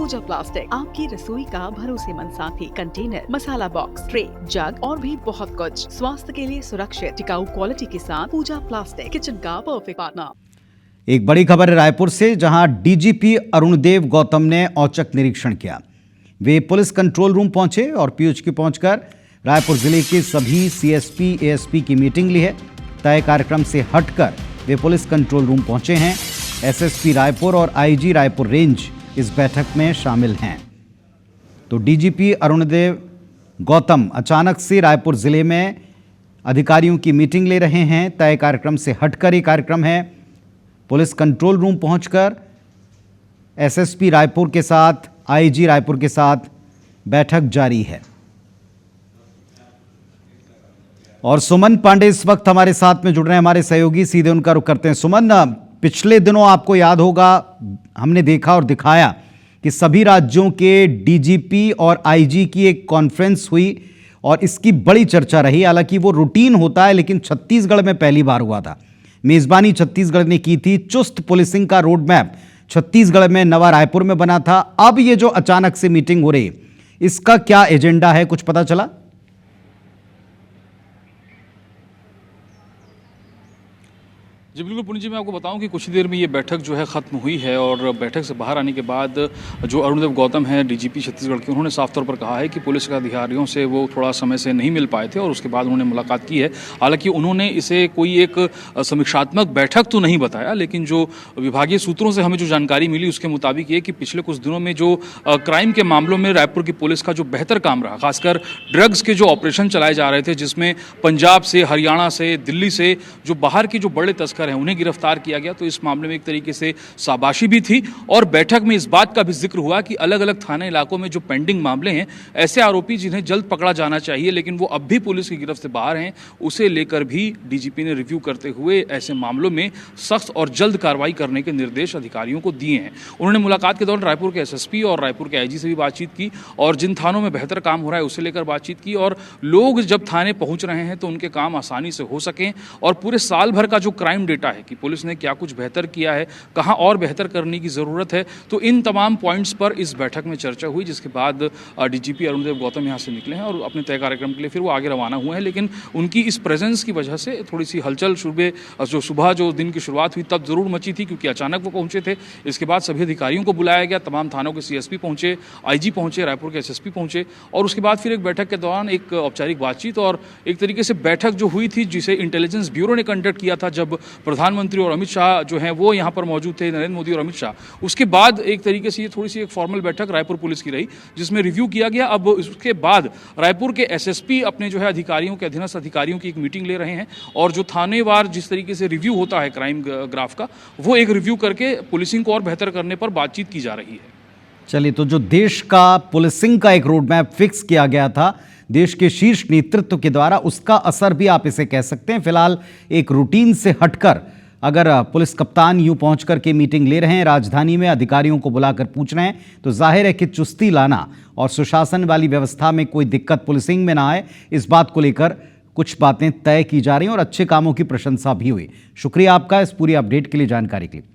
पूजा plastic, आपकी रसोई का भरोसेमंद साथी। कंटेनर, मसाला बॉक्स, ट्रे, जग और भी बहुत कुछ। स्वास्थ्य के लिए सुरक्षित टिकाऊ क्वालिटी के साथ पूजा प्लास्टिक, किचन का परफेक्ट पार्टनर। एक बड़ी खबर है रायपुर से, जहां डीजीपी अरुणदेव गौतम ने औचक निरीक्षण किया। वे पुलिस कंट्रोल रूम पहुंचे और पीएचक्यू पहुंचकर रायपुर जिले के सभी सीएसपी एएसपी की मीटिंग ली है। तय कार्यक्रम से हटकर वे पुलिस कंट्रोल रूम पहुंचे हैं। एसएसपी रायपुर और आईजी रायपुर रेंज इस बैठक में शामिल हैं। तो डीजीपी अरुणदेव गौतम अचानक से रायपुर जिले में अधिकारियों की मीटिंग ले रहे हैं। तय कार्यक्रम से हटकर ये कार्यक्रम है। पुलिस कंट्रोल रूम पहुंचकर एसएसपी रायपुर के साथ, आईजी रायपुर के साथ बैठक जारी है। और सुमन पांडे इस वक्त हमारे साथ में जुड़ रहे हैं, हमारे सहयोगी। सीधे उनका रुख करते हैं। सुमन, पिछले दिनों आपको याद होगा हमने देखा और दिखाया कि सभी राज्यों के डीजीपी और आईजी की एक कॉन्फ्रेंस हुई और इसकी बड़ी चर्चा रही। हालांकि वो रूटीन होता है, लेकिन छत्तीसगढ़ में पहली बार हुआ था। मेजबानी छत्तीसगढ़ ने की थी। चुस्त पुलिसिंग का रोड मैप छत्तीसगढ़ में, नवा रायपुर में बना था। अब ये जो अचानक से मीटिंग हो रही, इसका क्या एजेंडा है, कुछ पता चला? जी बिल्कुल पुनीत जी, मैं आपको बताऊं कि कुछ ही देर में ये बैठक जो है ख़त्म हुई है और बैठक से बाहर आने के बाद जो अरुणदेव गौतम हैं डीजीपी छत्तीसगढ़ के, उन्होंने साफ तौर पर कहा है कि पुलिस के अधिकारियों से वो थोड़ा समय से नहीं मिल पाए थे और उसके बाद उन्होंने मुलाकात की है। हालांकि उन्होंने इसे कोई एक समीक्षात्मक बैठक तो नहीं बताया, लेकिन जो विभागीय सूत्रों से हमें जो जानकारी मिली उसके मुताबिक ये कि पिछले कुछ दिनों में जो क्राइम के मामलों में रायपुर की पुलिस का जो बेहतर काम रहा, खासकर ड्रग्स के जो ऑपरेशन चलाए जा रहे थे, जिसमें पंजाब से, हरियाणा से, दिल्ली से जो बाहर की जो बड़े तस्कर हैं उन्हें गिरफ्तार किया गया, तो इस मामले में एक तरीके से शाबाशी भी थी। और बैठक में इस बात का भी जिक्र हुआ कि अलग अलग थाना इलाकों में जो पेंडिंग मामले हैं, ऐसे आरोपी जिन्हें जल्द पकड़ा जाना चाहिए लेकिन वो अब भी पुलिस की गिरफ्त से बाहर हैं, उसे लेकर भी डीजीपी ने रिव्यू करते हुए ऐसे मामलों में सख्त और जल्द कार्रवाई करने के निर्देश अधिकारियों को दिए हैं। उन्होंने मुलाकात के दौरान रायपुर के एसएसपी और रायपुर के आईजी से भी बातचीत की और जिन थानों में बेहतर काम हो रहा है उसे लेकर बातचीत की और लोग जब थाने पहुंच रहे हैं तो उनके काम आसानी से हो सकें और पूरे साल भर का जो क्राइम डेटा है कि पुलिस ने क्या कुछ बेहतर किया है, कहां और बेहतर करने की ज़रूरत है, तो इन तमाम पॉइंट्स पर इस बैठक में चर्चा हुई। जिसके बाद डीजीपी अरुणदेव गौतम यहां से निकले हैं और अपने तय कार्यक्रम के लिए फिर वो आगे रवाना हुए हैं। लेकिन उनकी इस प्रेजेंस की वजह से थोड़ी सी हलचल सुबह जो दिन की शुरुआत हुई तब जरूर मची थी, क्योंकि अचानक वो पहुंचे थे। इसके बाद सभी अधिकारियों को बुलाया गया, तमाम थानों के सीएसपी पहुंचे, आईजी पहुंचे, रायपुर के एसएसपी पहुंचे और उसके बाद फिर एक बैठक के दौरान एक औपचारिक बातचीत और एक तरीके से बैठक जो हुई थी, जिसे इंटेलिजेंस ब्यूरो ने कंडक्ट किया था जब प्रधानमंत्री और अमित शाह जो हैं वो यहाँ पर मौजूद थे, नरेंद्र मोदी और अमित शाह। उसके बाद एक तरीके से ये थोड़ी सी एक फॉर्मल बैठक रायपुर पुलिस की रही, जिसमें रिव्यू किया गया। अब उसके बाद रायपुर के एसएसपी अपने जो है अधिकारियों के, अधीनस्थ अधिकारियों की एक मीटिंग ले रहे हैं और जो थानेवार जिस तरीके से रिव्यू होता है क्राइम ग्राफ का, वो एक रिव्यू करके पुलिसिंग को और बेहतर करने पर बातचीत की जा रही है। चलिए, तो जो देश का पुलिसिंग का एक रोड मैप फिक्स किया गया था देश के शीर्ष नेतृत्व के द्वारा, उसका असर भी आप इसे कह सकते हैं। फिलहाल एक रूटीन से हटकर अगर पुलिस कप्तान यूं पहुंच कर के मीटिंग ले रहे हैं, राजधानी में अधिकारियों को बुलाकर पूछ रहे हैं, तो जाहिर है कि चुस्ती लाना और सुशासन वाली व्यवस्था में कोई दिक्कत पुलिसिंग में ना आए, इस बात को लेकर कुछ बातें तय की जा रही हैं और अच्छे कामों की प्रशंसा भी हुई। शुक्रिया आपका इस पूरी अपडेट के लिए, जानकारी के लिए।